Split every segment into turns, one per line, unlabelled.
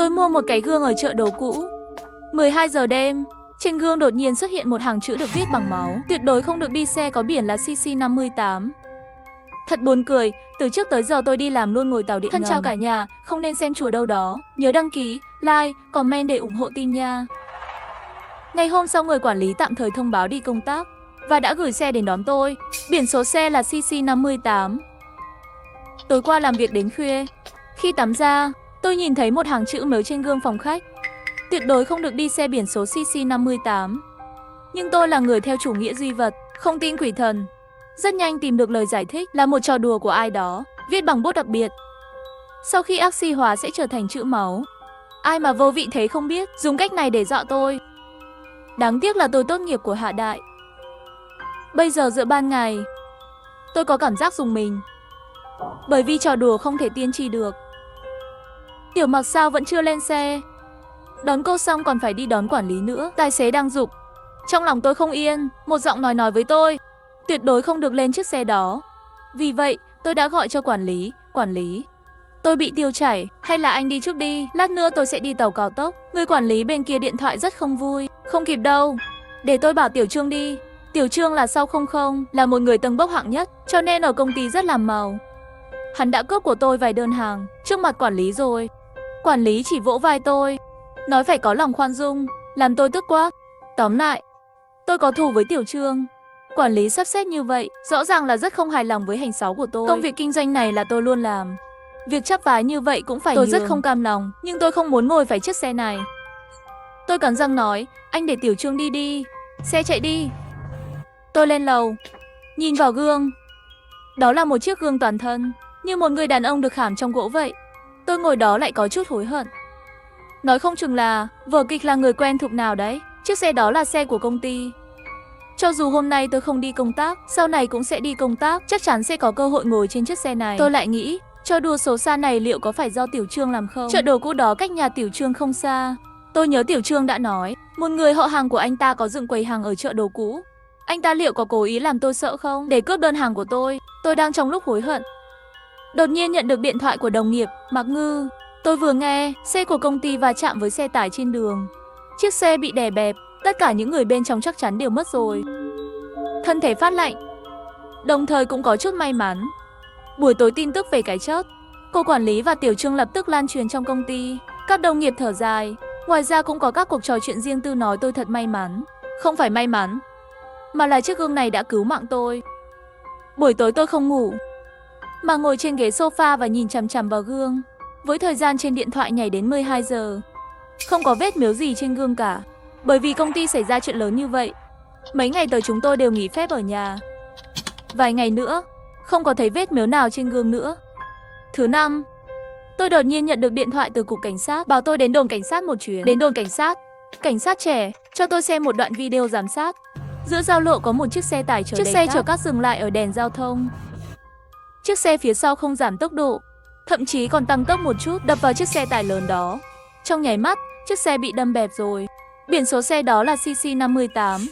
Tôi mua một cái gương ở chợ đồ cũ. 12 giờ đêm, trên gương đột nhiên xuất hiện một hàng chữ được viết bằng máu. Tuyệt đối không được đi xe có biển là CC58. Thật buồn cười, từ trước tới giờ tôi đi làm luôn ngồi tàu điện ngầm. Thân chào cả nhà, không nên xem chùa đâu đó. Nhớ đăng ký, like, comment để ủng hộ team nha. Ngày hôm sau người quản lý tạm thời thông báo đi công tác và đã gửi xe đến đón tôi. Biển số xe là CC58. Tối qua làm việc đến khuya. Khi tắm ra, tôi nhìn thấy một hàng chữ mới trên gương phòng khách. Tuyệt đối không được đi xe biển số CC58. Nhưng tôi là người theo chủ nghĩa duy vật, không tin quỷ thần. Rất nhanh tìm được lời giải thích là một trò đùa của ai đó, viết bằng bút đặc biệt. Sau khi oxy hóa sẽ trở thành chữ máu. Ai mà vô vị thế không biết, dùng cách này để dọa tôi. Đáng tiếc là tôi tốt nghiệp của Hạ Đại. Bây giờ giữa ban ngày, tôi có cảm giác rùng mình. Bởi vì trò đùa không thể tiên tri được. Tiểu Mặc sao vẫn chưa lên xe? Đón cô xong còn phải đi đón quản lý nữa. Tài xế đang giục. Trong lòng tôi không yên, một giọng nói với tôi tuyệt đối không được lên chiếc xe đó. Vì vậy, tôi đã gọi cho quản lý. Tôi bị tiêu chảy, hay là anh đi trước đi, lát nữa tôi sẽ đi tàu cao tốc. Người quản lý bên kia điện thoại rất không vui. Không kịp đâu, để tôi bảo Tiểu Trương đi. Tiểu Trương là sau 00, là một người tầng bốc hạng nhất, cho nên ở công ty rất làm màu. Hắn đã cướp của tôi vài đơn hàng, trước mặt quản lý rồi. Quản lý chỉ vỗ vai tôi, nói phải có lòng khoan dung, làm tôi tức quá. Tóm lại, tôi có thù với Tiểu Trương. Quản lý sắp xếp như vậy, rõ ràng là rất không hài lòng với hành sáu của tôi. Công việc kinh doanh này là tôi luôn làm. Việc chắp vái như vậy cũng phải nhường. Tôi rất không cam lòng, nhưng tôi không muốn ngồi phải chiếc xe này. Tôi cắn răng nói, anh để Tiểu Trương đi đi, xe chạy đi. Tôi lên lầu, nhìn vào gương. Đó là một chiếc gương toàn thân, như một người đàn ông được khảm trong gỗ vậy. Tôi ngồi đó lại có chút hối hận. Nói không chừng là vở kịch là người quen thuộc nào đấy. Chiếc xe đó là xe của công ty. Cho dù hôm nay tôi không đi công tác, sau này cũng sẽ đi công tác, chắc chắn sẽ có cơ hội ngồi trên chiếc xe này. Tôi lại nghĩ, trò đùa xấu xa này liệu có phải do Tiểu Trương làm không? Chợ đồ cũ đó cách nhà Tiểu Trương không xa. Tôi nhớ Tiểu Trương đã nói, một người họ hàng của anh ta có dựng quầy hàng ở chợ đồ cũ. Anh ta liệu có cố ý làm tôi sợ không, để cướp đơn hàng của tôi? Tôi đang trong lúc hối hận. Đột nhiên nhận được điện thoại của đồng nghiệp, Mạc Ngư. Tôi vừa nghe, xe của công ty va chạm với xe tải trên đường. Chiếc xe bị đè bẹp, tất cả những người bên trong chắc chắn đều mất rồi. Thân thể phát lạnh, đồng thời cũng có chút may mắn. Buổi tối tin tức về cái chết, cô quản lý và Tiểu Trương lập tức lan truyền trong công ty. Các đồng nghiệp thở dài. Ngoài ra cũng có các cuộc trò chuyện riêng tư nói tôi thật may mắn. Không phải may mắn, mà là chiếc gương này đã cứu mạng tôi. Buổi tối tôi không ngủ, mà ngồi trên ghế sofa và nhìn chằm chằm vào gương. Với thời gian trên điện thoại nhảy đến 12 giờ. Không có vết miếu gì trên gương cả. Bởi vì công ty xảy ra chuyện lớn như vậy, mấy ngày tới chúng tôi đều nghỉ phép ở nhà. Vài ngày nữa, không có thấy vết miếu nào trên gương nữa. Thứ năm, tôi đột nhiên nhận được điện thoại từ cục cảnh sát, bảo tôi đến đồn cảnh sát một chuyến. Đến đồn cảnh sát trẻ, cho tôi xem một đoạn video giám sát. Giữa giao lộ có một chiếc xe tải chở cát dừng lại ở đèn giao thông. Chiếc xe phía sau không giảm tốc độ, thậm chí còn tăng tốc một chút, đập vào chiếc xe tải lớn đó. Trong nháy mắt, chiếc xe bị đâm bẹp rồi. Biển số xe đó là CC58.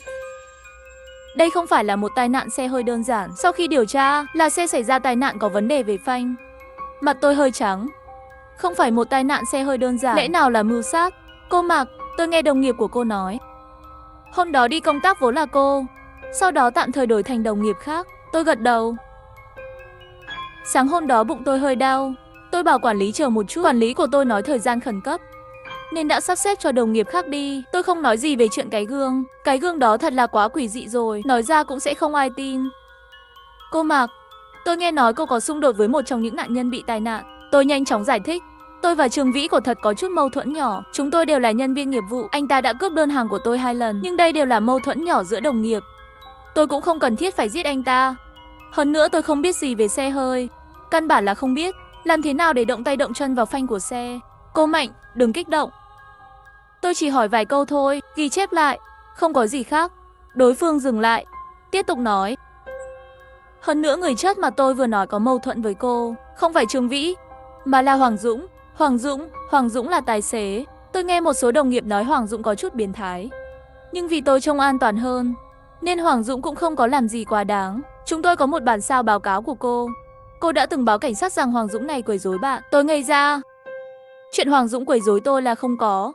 Đây không phải là một tai nạn xe hơi đơn giản. Sau khi điều tra, là xe xảy ra tai nạn có vấn đề về phanh. Mặt tôi hơi trắng. Không phải một tai nạn xe hơi đơn giản, lẽ nào là mưu sát? Cô Mạc, tôi nghe đồng nghiệp của cô nói. Hôm đó đi công tác vốn là cô, sau đó tạm thời đổi thành đồng nghiệp khác. Tôi gật đầu. Sáng hôm đó bụng tôi hơi đau. Tôi bảo quản lý chờ một chút. Quản lý của tôi nói thời gian khẩn cấp, nên đã sắp xếp cho đồng nghiệp khác đi. Tôi không nói gì về chuyện cái gương. Cái gương đó thật là quá quỷ dị rồi, nói ra cũng sẽ không ai tin. Cô Mạc, tôi nghe nói cô có xung đột với một trong những nạn nhân bị tai nạn. Tôi nhanh chóng giải thích. Tôi và Trương Vĩ quả thật có chút mâu thuẫn nhỏ. Chúng tôi đều là nhân viên nghiệp vụ. Anh ta đã cướp đơn hàng của tôi 2 lần. Nhưng đây đều là mâu thuẫn nhỏ giữa đồng nghiệp. Tôi cũng không cần thiết phải giết anh ta. Hơn nữa tôi không biết gì về xe hơi. Căn bản là không biết làm thế nào để động tay động chân vào phanh của xe. Cô Mạnh, đừng kích động. Tôi chỉ hỏi vài câu thôi, ghi chép lại. Không có gì khác. Đối phương dừng lại, tiếp tục nói. Hơn nữa người chết mà tôi vừa nói có mâu thuẫn với cô không phải Trương Vĩ, mà là Hoàng Dũng. Hoàng Dũng là tài xế. Tôi nghe một số đồng nghiệp nói Hoàng Dũng có chút biến thái. Nhưng vì tôi trông an toàn hơn, nên Hoàng Dũng cũng không có làm gì quá đáng. Chúng tôi có một bản sao báo cáo của cô. Cô đã từng báo cảnh sát rằng Hoàng Dũng này quấy rối bạn. Tôi ngây ra. Chuyện Hoàng Dũng quấy rối tôi là không có.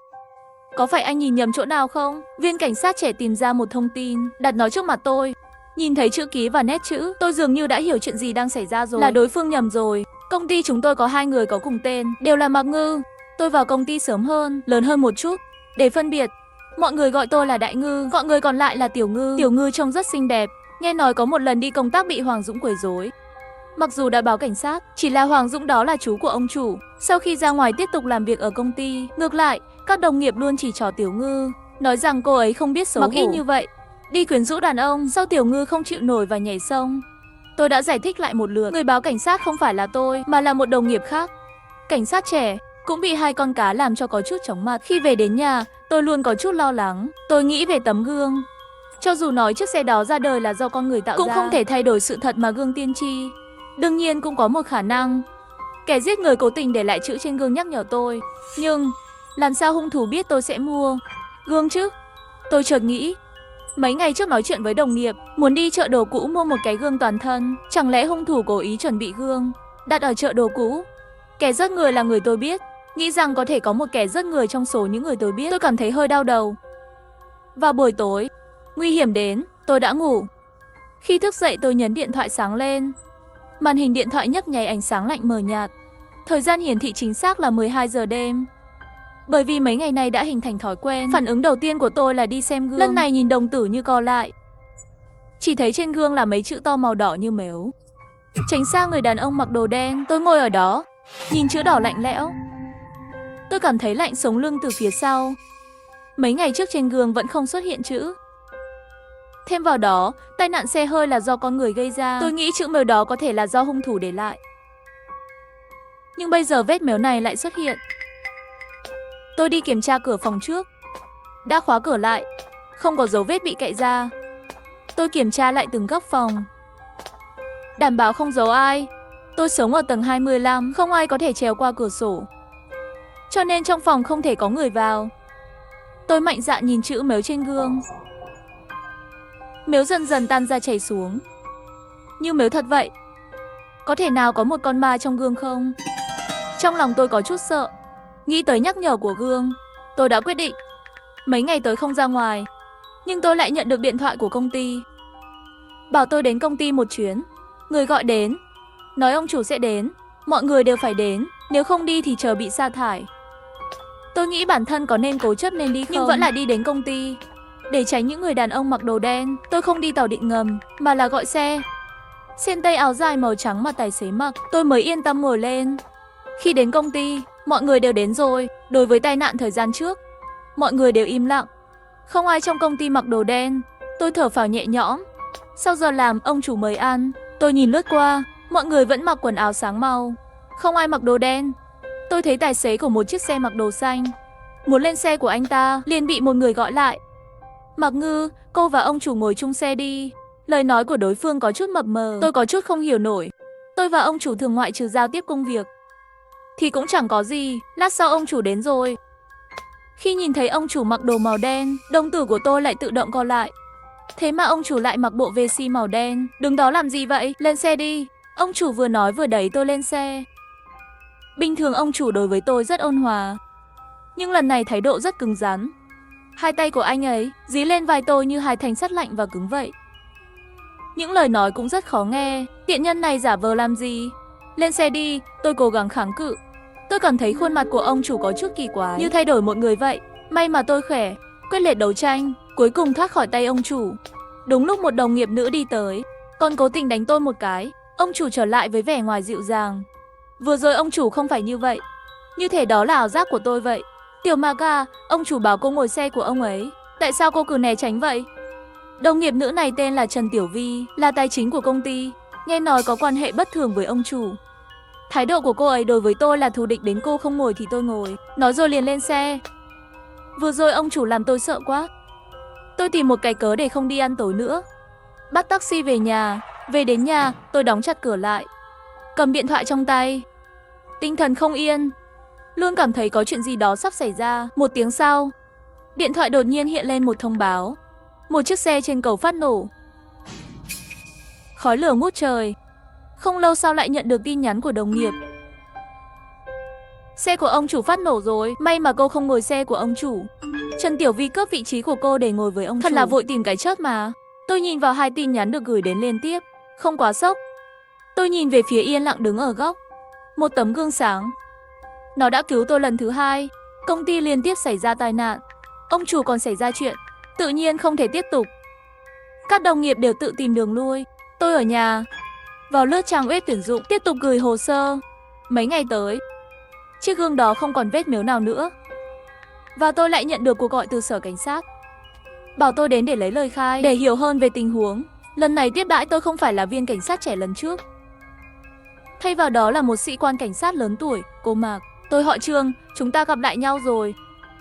Có phải anh nhìn nhầm chỗ nào không? Viên cảnh sát trẻ tìm ra một thông tin, đặt nó trước mặt tôi. Nhìn thấy chữ ký và nét chữ, tôi dường như đã hiểu chuyện gì đang xảy ra rồi. Là đối phương nhầm rồi. Công ty chúng tôi có 2 người có cùng tên, đều là Mạc Ngư. Tôi vào công ty sớm hơn, lớn hơn một chút. Để phân biệt, mọi người gọi tôi là Đại Ngư, gọi người còn lại là Tiểu Ngư. Tiểu Ngư trông rất xinh đẹp. Nghe nói có một lần đi công tác bị Hoàng Dũng quấy rối. Mặc dù đã báo cảnh sát, chỉ là Hoàng Dũng đó là chú của ông chủ. Sau khi ra ngoài tiếp tục làm việc ở công ty, ngược lại, các đồng nghiệp luôn chỉ trỏ Tiểu Ngư, nói rằng cô ấy không biết xấu hổ. Mặc ít như vậy, đi quyến rũ đàn ông, sau Tiểu Ngư không chịu nổi và nhảy sông. Tôi đã giải thích lại một lượt, người báo cảnh sát không phải là tôi, mà là một đồng nghiệp khác. Cảnh sát trẻ, cũng bị 2 con cá làm cho có chút chóng mặt. Khi về đến nhà, tôi luôn có chút lo lắng. Tôi nghĩ về tấm gương. Cho dù nói chiếc xe đó ra đời là do con người tạo ra, cũng không thể thay đổi sự thật mà gương tiên tri. Đương nhiên cũng có một khả năng, kẻ giết người cố tình để lại chữ trên gương nhắc nhở tôi. Nhưng làm sao hung thủ biết tôi sẽ mua gương chứ? Tôi chợt nghĩ, mấy ngày trước nói chuyện với đồng nghiệp, muốn đi chợ đồ cũ mua một cái gương toàn thân. Chẳng lẽ hung thủ cố ý chuẩn bị gương, đặt ở chợ đồ cũ? Kẻ giết người là người tôi biết, nghĩ rằng có thể có một kẻ giết người trong số những người tôi biết. Tôi cảm thấy hơi đau đầu. Vào buổi tối, nguy hiểm đến, tôi đã ngủ. Khi thức dậy tôi nhấn điện thoại sáng lên. Màn hình điện thoại nhấp nháy ánh sáng lạnh mờ nhạt. Thời gian hiển thị chính xác là 12 giờ đêm. Bởi vì mấy ngày nay đã hình thành thói quen, phản ứng đầu tiên của tôi là đi xem gương. Lần này nhìn đồng tử như co lại. Chỉ thấy trên gương là mấy chữ to màu đỏ như mếu. Tránh xa người đàn ông mặc đồ đen. Tôi ngồi ở đó, nhìn chữ đỏ lạnh lẽo. Tôi cảm thấy lạnh sống lưng từ phía sau. Mấy ngày trước trên gương vẫn không xuất hiện chữ. Thêm vào đó, tai nạn xe hơi là do con người gây ra. Tôi nghĩ chữ mếu đó có thể là do hung thủ để lại. Nhưng bây giờ vết mếu này lại xuất hiện. Tôi đi kiểm tra cửa phòng trước. Đã khóa cửa lại, không có dấu vết bị cạy ra. Tôi kiểm tra lại từng góc phòng, đảm bảo không giấu ai. Tôi sống ở tầng 25, không ai có thể trèo qua cửa sổ, cho nên trong phòng không thể có người vào. Tôi mạnh dạn nhìn chữ mếu trên gương. Mếu dần dần tan ra chảy xuống, như mếu thật vậy. Có thể nào có một con ma trong gương không? Trong lòng tôi có chút sợ. Nghĩ tới nhắc nhở của gương, tôi đã quyết định mấy ngày tới không ra ngoài. Nhưng tôi lại nhận được điện thoại của công ty, bảo tôi đến công ty một chuyến. Người gọi đến, nói ông chủ sẽ đến, mọi người đều phải đến, nếu không đi thì chờ bị sa thải. Tôi nghĩ bản thân có nên cố chấp nên đi không, nhưng vẫn là đi đến công ty. Để tránh những người đàn ông mặc đồ đen, tôi không đi tàu điện ngầm, mà là gọi xe. Xen tây áo dài màu trắng mà tài xế mặc, tôi mới yên tâm ngồi lên. Khi đến công ty, mọi người đều đến rồi. Đối với tai nạn thời gian trước, mọi người đều im lặng. Không ai trong công ty mặc đồ đen. Tôi thở phào nhẹ nhõm. Sau giờ làm, ông chủ mời ăn. Tôi nhìn lướt qua, mọi người vẫn mặc quần áo sáng màu, không ai mặc đồ đen. Tôi thấy tài xế của một chiếc xe mặc đồ xanh. Muốn lên xe của anh ta, liền bị một người gọi lại. Mạc Ngư, cô và ông chủ ngồi chung xe đi. Lời nói của đối phương có chút mập mờ, tôi có chút không hiểu nổi. Tôi và ông chủ thường ngoại trừ giao tiếp công việc thì cũng chẳng có gì. Lát sau ông chủ đến rồi. Khi nhìn thấy ông chủ mặc đồ màu đen, đồng tử của tôi lại tự động co lại. Thế mà ông chủ lại mặc bộ VC màu đen. Đứng đó làm gì vậy? Lên xe đi. Ông chủ vừa nói vừa đẩy tôi lên xe. Bình thường ông chủ đối với tôi rất ôn hòa, nhưng lần này thái độ rất cứng rắn. Hai tay của anh ấy dí lên vai tôi như hai thanh sắt lạnh và cứng vậy. Những lời nói cũng rất khó nghe. Tiện nhân này giả vờ làm gì? Lên xe đi, tôi cố gắng kháng cự. Tôi cảm thấy khuôn mặt của ông chủ có chút kỳ quái, như thay đổi một người vậy. May mà tôi khỏe, quyết liệt đấu tranh, cuối cùng thoát khỏi tay ông chủ. Đúng lúc một đồng nghiệp nữ đi tới, còn cố tình đánh tôi một cái. Ông chủ trở lại với vẻ ngoài dịu dàng. Vừa rồi ông chủ không phải như vậy, như thể đó là ảo giác của tôi vậy. Tiểu Mạc à, ông chủ bảo cô ngồi xe của ông ấy, tại sao cô cứ né tránh vậy? Đồng nghiệp nữ này tên là Trần Tiểu Vi, là tài chính của công ty. Nghe nói có quan hệ bất thường với ông chủ. Thái độ của cô ấy đối với tôi là thù địch, đến cô không ngồi thì tôi ngồi. Nói rồi liền lên xe. Vừa rồi ông chủ làm tôi sợ quá. Tôi tìm một cái cớ để không đi ăn tối nữa, bắt taxi về nhà. Về đến nhà, tôi đóng chặt cửa lại, cầm điện thoại trong tay, tinh thần không yên, luôn cảm thấy có chuyện gì đó sắp xảy ra. Một tiếng sau, điện thoại đột nhiên hiện lên một thông báo. Một chiếc xe trên cầu phát nổ, khói lửa ngút trời. Không lâu sau lại nhận được tin nhắn của đồng nghiệp. Xe của ông chủ phát nổ rồi, may mà cô không ngồi xe của ông chủ. Trần Tiểu Vi cướp vị trí của cô để ngồi với ông chủ. Thật là vội tìm cái chết mà. Tôi nhìn vào 2 tin nhắn được gửi đến liên tiếp, không quá sốc. Tôi nhìn về phía yên lặng đứng ở góc, một tấm gương sáng. Nó đã cứu tôi lần thứ 2. Công ty liên tiếp xảy ra tai nạn, ông chủ còn xảy ra chuyện, tự nhiên không thể tiếp tục. Các đồng nghiệp đều tự tìm đường lui. Tôi ở nhà, vào lướt trang web tuyển dụng, tiếp tục gửi hồ sơ. Mấy ngày tới, chiếc gương đó không còn vết mếu nào nữa. Và tôi lại nhận được cuộc gọi từ sở cảnh sát, bảo tôi đến để lấy lời khai, để hiểu hơn về tình huống. Lần này tiếp đãi tôi không phải là viên cảnh sát trẻ lần trước, thay vào đó là một sĩ quan cảnh sát lớn tuổi, cô Mạc. Tôi họ Trương, chúng ta gặp lại nhau rồi.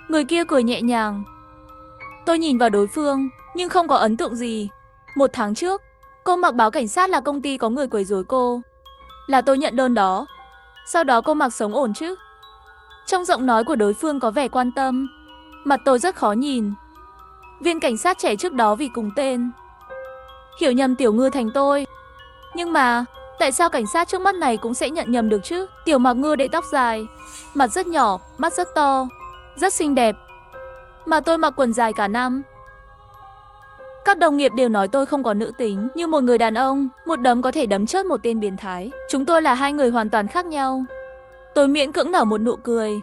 Người kia cười nhẹ nhàng. Tôi nhìn vào đối phương, nhưng không có ấn tượng gì. 1 tháng trước, cô Mạc báo cảnh sát là công ty có người quấy rối cô. Là tôi nhận đơn đó. Sau đó cô Mạc sống ổn chứ? Trong giọng nói của đối phương có vẻ quan tâm. Mặt tôi rất khó nhìn. Viên cảnh sát trẻ trước đó vì cùng tên, hiểu nhầm Tiểu Ngư thành tôi. Nhưng mà tại sao cảnh sát trước mắt này cũng sẽ nhận nhầm được chứ? Tiểu Mạc Ngư để tóc dài, mặt rất nhỏ, mắt rất to, rất xinh đẹp. Mà tôi mặc quần dài cả năm. Các đồng nghiệp đều nói tôi không có nữ tính, như một người đàn ông, một đấm có thể đấm chết một tên biến thái. Chúng tôi là 2 người hoàn toàn khác nhau. Tôi miễn cưỡng nở một nụ cười.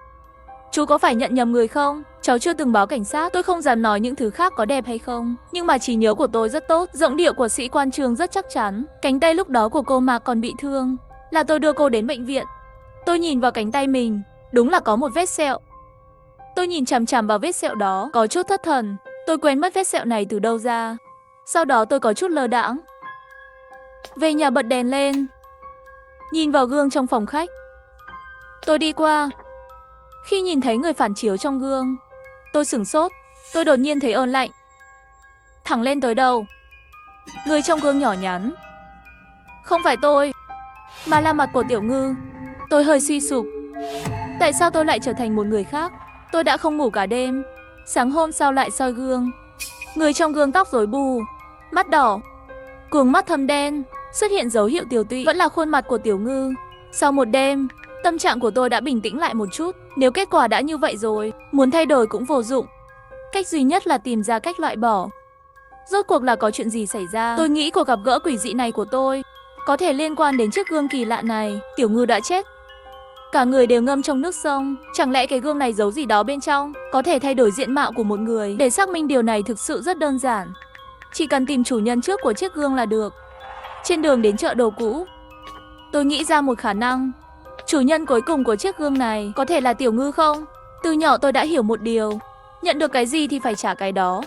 Chú có phải nhận nhầm người không? Cháu chưa từng báo cảnh sát, tôi không dám nói những thứ khác có đẹp hay không. Nhưng mà trí nhớ của tôi rất tốt, giọng điệu của sĩ quan Trương rất chắc chắn. Cánh tay lúc đó của cô Mạc còn bị thương, là tôi đưa cô đến bệnh viện. Tôi nhìn vào cánh tay mình, đúng là có một vết sẹo. Tôi nhìn chằm chằm vào vết sẹo đó, có chút thất thần. Tôi quên mất vết sẹo này từ đâu ra. Sau đó tôi có chút lơ đãng. Về nhà bật đèn lên, nhìn vào gương trong phòng khách. Tôi đi qua. Khi nhìn thấy người phản chiếu trong gương, tôi sửng sốt. Tôi đột nhiên thấy ớn lạnh thẳng lên tới đầu. Người trong gương nhỏ nhắn, không phải tôi, mà là mặt của Tiểu Ngư. Tôi hơi suy sụp. Tại sao tôi lại trở thành một người khác? Tôi đã không ngủ cả đêm. Sáng hôm sau lại soi gương. Người trong gương tóc rối bù, mắt đỏ, cuồng mắt thâm đen, xuất hiện dấu hiệu tiều tụy, vẫn là khuôn mặt của Tiểu Ngư. Sau một đêm, tâm trạng của tôi đã bình tĩnh lại một chút. Nếu kết quả đã như vậy rồi, muốn thay đổi cũng vô dụng. Cách duy nhất là tìm ra cách loại bỏ. Rốt cuộc là có chuyện gì xảy ra? Tôi nghĩ cuộc gặp gỡ quỷ dị này của tôi có thể liên quan đến chiếc gương kỳ lạ này. Tiểu Ngư đã chết, cả người đều ngâm trong nước sông. Chẳng lẽ cái gương này giấu gì đó bên trong, có thể thay đổi diện mạo của một người? Để xác minh điều này thực sự rất đơn giản, chỉ cần tìm chủ nhân trước của chiếc gương là được. Trên đường đến chợ đồ cũ, tôi nghĩ ra một khả năng. Chủ nhân cuối cùng của chiếc gương này có thể là Tiểu Ngư không? Từ nhỏ tôi đã hiểu một điều, nhận được cái gì thì phải trả cái đó.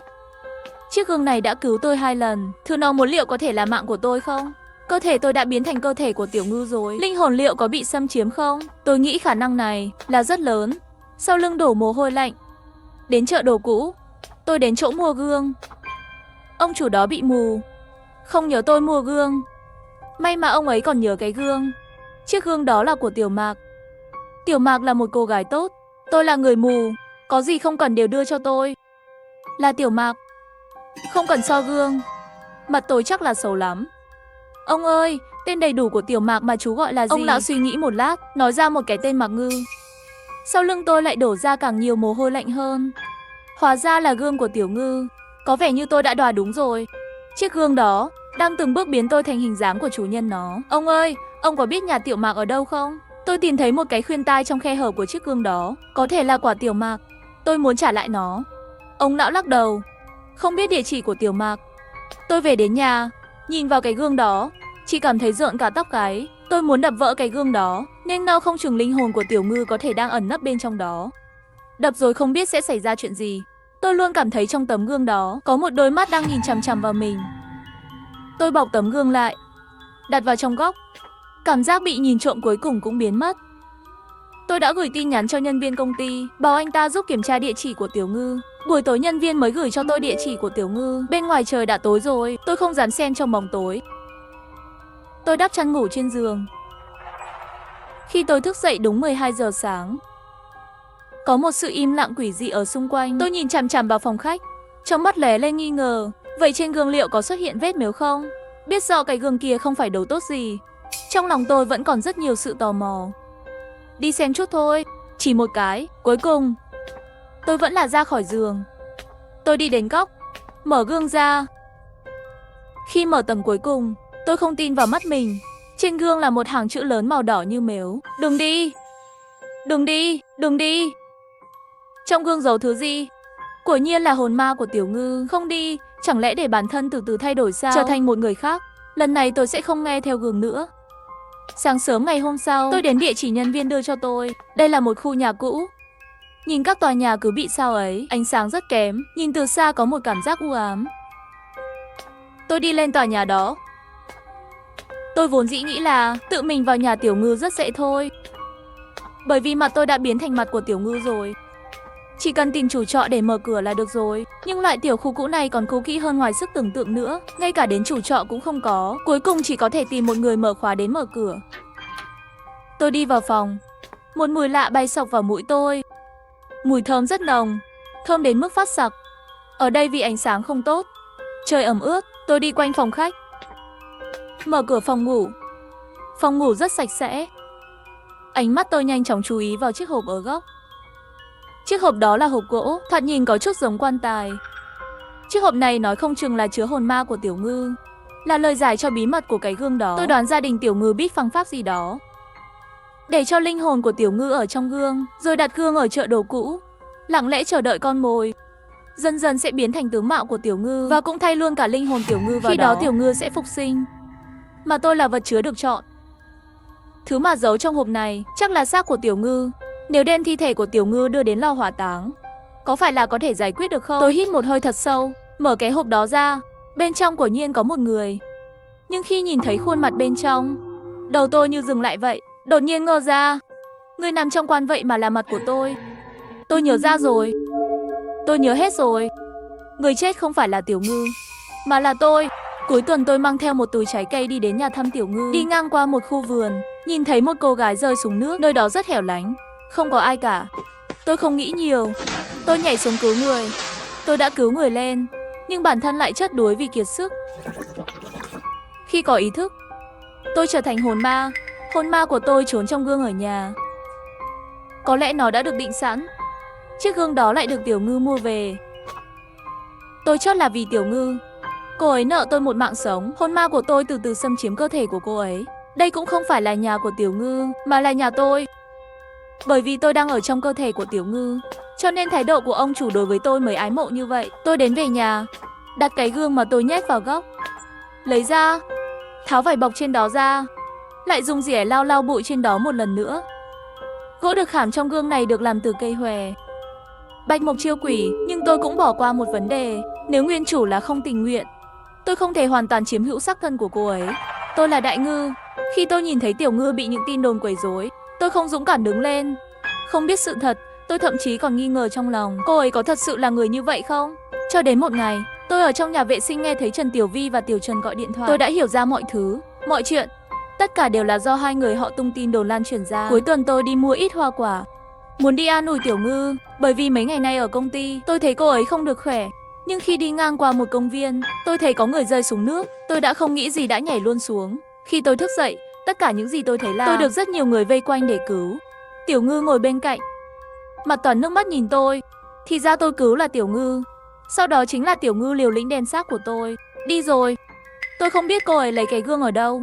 Chiếc gương này đã cứu tôi 2 lần. Thử nó muốn liệu có thể là mạng của tôi không? Cơ thể tôi đã biến thành cơ thể của Tiểu Ngư rồi. Linh hồn liệu có bị xâm chiếm không? Tôi nghĩ khả năng này là rất lớn. Sau lưng đổ mồ hôi lạnh. Đến chợ đồ cũ, tôi đến chỗ mua gương. Ông chủ đó bị mù, không nhớ tôi mua gương. May mà ông ấy còn nhớ cái gương. Chiếc gương đó là của Tiểu Mạc. Tiểu Mạc là một cô gái tốt. Tôi là người mù, có gì không cần đều đưa cho tôi. Là Tiểu Mạc, không cần so gương. Mặt tôi chắc là xấu lắm. Ông ơi, tên đầy đủ của Tiểu Mạc mà chú gọi là gì? Ông lão suy nghĩ một lát, nói ra một cái tên Mạc Ngư. Sau lưng tôi lại đổ ra càng nhiều mồ hôi lạnh hơn. Hóa ra là gương của Tiểu Ngư. Có vẻ như tôi đã đoán đúng rồi. Chiếc gương đó đang từng bước biến tôi thành hình dáng của chủ nhân nó. Ông ơi, ông có biết nhà Tiểu Mạc ở đâu không? Tôi tìm thấy một cái khuyên tai trong khe hở của chiếc gương đó. Có thể là quả Tiểu Mạc. Tôi muốn trả lại nó. Ông lão lắc đầu. Không biết địa chỉ của Tiểu Mạc. Tôi về đến nhà, nhìn vào cái gương đó, chỉ cảm thấy rợn cả tóc gáy. Tôi muốn đập vỡ cái gương đó, nên nào không chừng linh hồn của Tiểu Ngư có thể đang ẩn nấp bên trong đó. Đập rồi không biết sẽ xảy ra chuyện gì. Tôi luôn cảm thấy trong tấm gương đó có một đôi mắt đang nhìn chằm chằm vào mình. Tôi bọc tấm gương lại, đặt vào trong góc. Cảm giác bị nhìn trộm cuối cùng cũng biến mất. Tôi đã gửi tin nhắn cho nhân viên công ty, bảo anh ta giúp kiểm tra địa chỉ của Tiểu Ngư. Buổi tối nhân viên mới gửi cho tôi địa chỉ của Tiểu Ngư. Bên ngoài trời đã tối rồi, tôi không dám xen trong bóng tối. Tôi đắp chăn ngủ trên giường. Khi tôi thức dậy đúng 12 giờ sáng, có một sự im lặng quỷ dị ở xung quanh. Tôi nhìn chằm chằm vào phòng khách, trong mắt lóe lên nghi ngờ. Vậy trên gương liệu có xuất hiện vết mếu không? Biết rõ cái gương kia không phải đồ tốt gì, trong lòng tôi vẫn còn rất nhiều sự tò mò. Đi xem chút thôi. Chỉ một cái, cuối cùng tôi vẫn là ra khỏi giường. Tôi đi đến góc, mở gương ra. Khi mở tầng cuối cùng, tôi không tin vào mắt mình. Trên gương là một hàng chữ lớn màu đỏ như mếu. Đừng đi! Đừng đi! Đừng đi! Trong gương giấu thứ gì? Quả nhiên là hồn ma của Tiểu Ngư. Không đi, chẳng lẽ để bản thân từ từ thay đổi sao? Trở thành một người khác. Lần này tôi sẽ không nghe theo gương nữa. Sáng sớm ngày hôm sau, tôi đến địa chỉ nhân viên đưa cho tôi. Đây là một khu nhà cũ. Nhìn các tòa nhà cứ bị sao ấy, ánh sáng rất kém. Nhìn từ xa có một cảm giác u ám. Tôi đi lên tòa nhà đó. Tôi vốn dĩ nghĩ là tự mình vào nhà Tiểu Ngư rất dễ thôi. Bởi vì mặt tôi đã biến thành mặt của Tiểu Ngư rồi. Chỉ cần tìm chủ trọ để mở cửa là được rồi. Nhưng loại tiểu khu cũ này còn cũ kỹ hơn ngoài sức tưởng tượng nữa. Ngay cả đến chủ trọ cũng không có. Cuối cùng chỉ có thể tìm một người mở khóa đến mở cửa. Tôi đi vào phòng. Một mùi lạ bay xộc vào mũi tôi. Mùi thơm rất nồng, thơm đến mức phát sặc. Ở đây vì ánh sáng không tốt, trời ẩm ướt. Tôi đi quanh phòng khách, mở cửa phòng ngủ. Phòng ngủ rất sạch sẽ. Ánh mắt tôi nhanh chóng chú ý vào chiếc hộp ở góc. Chiếc hộp đó là hộp gỗ, thoạt nhìn có chút giống quan tài. Chiếc hộp này nói không chừng là chứa hồn ma của Tiểu Ngư, là lời giải cho bí mật của cái gương đó. Tôi đoán gia đình Tiểu Ngư biết phương pháp gì đó để cho linh hồn của Tiểu Ngư ở trong gương, rồi đặt gương ở chợ đồ cũ, lặng lẽ chờ đợi con mồi. Dần dần sẽ biến thành tướng mạo của Tiểu Ngư và cũng thay luôn cả linh hồn Tiểu Ngư vào đó. Khi đó Tiểu Ngư sẽ phục sinh, mà tôi là vật chứa được chọn. Thứ mà giấu trong hộp này chắc là xác của Tiểu Ngư. Nếu đem thi thể của Tiểu Ngư đưa đến lò hỏa táng, có phải là có thể giải quyết được không? Tôi hít một hơi thật sâu, mở cái hộp đó ra. Bên trong quả nhiên có một người. Nhưng khi nhìn thấy khuôn mặt bên trong, đầu tôi như dừng lại vậy. Đột nhiên ngơ ra, người nằm trong quan vậy mà là mặt của tôi. Tôi nhớ ra rồi. Tôi nhớ hết rồi. Người chết không phải là Tiểu Ngư, mà là tôi. Cuối tuần tôi mang theo một túi trái cây đi đến nhà thăm Tiểu Ngư. Đi ngang qua một khu vườn, nhìn thấy một cô gái rơi xuống nước. Nơi đó rất hẻo lánh, không có ai cả. Tôi không nghĩ nhiều, tôi nhảy xuống cứu người. Tôi đã cứu người lên, nhưng bản thân lại chết đuối vì kiệt sức. Khi có ý thức, tôi trở thành hồn ma. Hồn ma của tôi trốn trong gương ở nhà. Có lẽ nó đã được định sẵn. Chiếc gương đó lại được Tiểu Ngư mua về. Tôi chót là vì Tiểu Ngư. Cô ấy nợ tôi một mạng sống. Hồn ma của tôi từ từ xâm chiếm cơ thể của cô ấy. Đây cũng không phải là nhà của Tiểu Ngư, mà là nhà tôi. Bởi vì tôi đang ở trong cơ thể của Tiểu Ngư, cho nên thái độ của ông chủ đối với tôi mới ái mộ như vậy. Tôi đến về nhà, đặt cái gương mà tôi nhét vào góc, lấy ra, tháo vải bọc trên đó ra, lại dùng dỉa lau lau bụi trên đó một lần nữa. Gỗ được khảm trong gương này được làm từ cây hòe, bạch mộc chiêu quỷ. Nhưng tôi cũng bỏ qua một vấn đề. Nếu nguyên chủ là không tình nguyện, tôi không thể hoàn toàn chiếm hữu xác thân của cô ấy. Tôi là Đại Ngư. Khi tôi nhìn thấy Tiểu Ngư bị những tin đồn quấy rối, tôi không dũng cảm đứng lên. Không biết sự thật, tôi thậm chí còn nghi ngờ trong lòng, cô ấy có thật sự là người như vậy không? Cho đến một ngày, tôi ở trong nhà vệ sinh nghe thấy Trần Tiểu Vi và Tiểu Trần gọi điện thoại. Tôi đã hiểu ra mọi thứ, mọi chuyện. Tất cả đều là do hai người họ tung tin đồn lan truyền ra. Cuối tuần tôi đi mua ít hoa quả, muốn đi an ủi Tiểu Ngư, bởi vì mấy ngày nay ở công ty, tôi thấy cô ấy không được khỏe. Nhưng khi đi ngang qua một công viên, tôi thấy có người rơi xuống nước. Tôi đã không nghĩ gì đã nhảy luôn xuống. Khi tôi thức dậy, tất cả những gì tôi thấy là tôi được rất nhiều người vây quanh để cứu. Tiểu Ngư ngồi bên cạnh, mặt toàn nước mắt nhìn tôi. Thì ra tôi cứu là Tiểu Ngư. Sau đó chính là Tiểu Ngư liều lĩnh đem xác của tôi đi rồi. Tôi không biết cô ấy lấy cái gương ở đâu.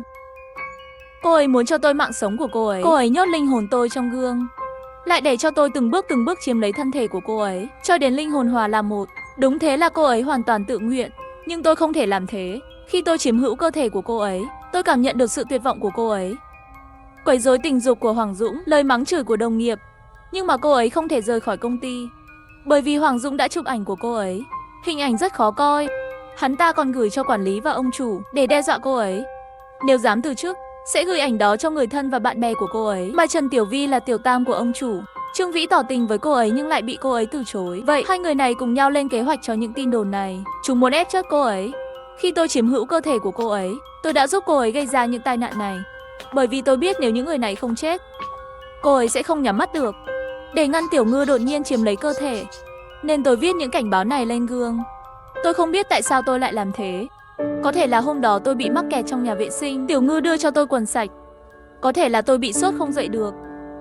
Cô ấy muốn cho tôi mạng sống của cô ấy. Cô ấy nhốt linh hồn tôi trong gương, lại để cho tôi từng bước chiếm lấy thân thể của cô ấy, cho đến linh hồn hòa làm một. Đúng thế là cô ấy hoàn toàn tự nguyện, nhưng tôi không thể làm thế. Khi tôi chiếm hữu cơ thể của cô ấy, tôi cảm nhận được sự tuyệt vọng của cô ấy. Quấy rối tình dục của Hoàng Dũng, lời mắng chửi của đồng nghiệp. Nhưng mà cô ấy không thể rời khỏi công ty, bởi vì Hoàng Dũng đã chụp ảnh của cô ấy. Hình ảnh rất khó coi. Hắn ta còn gửi cho quản lý và ông chủ để đe dọa cô ấy. Nếu dám từ chức, sẽ gửi ảnh đó cho người thân và bạn bè của cô ấy. Mà Trần Tiểu Vi là tiểu tam của ông chủ. Trương Vĩ tỏ tình với cô ấy nhưng lại bị cô ấy từ chối. Vậy hai người này cùng nhau lên kế hoạch cho những tin đồn này. Chúng muốn ép chết cô ấy. Khi tôi chiếm hữu cơ thể của cô ấy, tôi đã giúp cô ấy gây ra những tai nạn này. Bởi vì tôi biết nếu những người này không chết, cô ấy sẽ không nhắm mắt được. Để ngăn Tiểu Ngư đột nhiên chiếm lấy cơ thể, nên tôi viết những cảnh báo này lên gương. Tôi không biết tại sao tôi lại làm thế. Có thể là hôm đó tôi bị mắc kẹt trong nhà vệ sinh, Tiểu Ngư đưa cho tôi quần sạch. Có thể là tôi bị sốt không dậy được,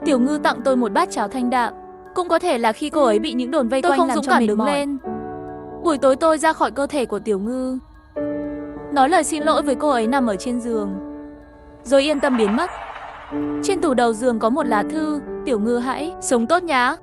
Tiểu Ngư tặng tôi một bát cháo thanh đạm. Cũng có thể là khi cô ấy bị những đồn vây quanh làm cho mệt đứng lên. Buổi tối tôi ra khỏi cơ thể của Tiểu Ngư, nói lời xin lỗi với cô ấy nằm ở trên giường, rồi yên tâm biến mất. Trên tủ đầu giường có một lá thư: Tiểu Ngư hãy sống tốt nhá.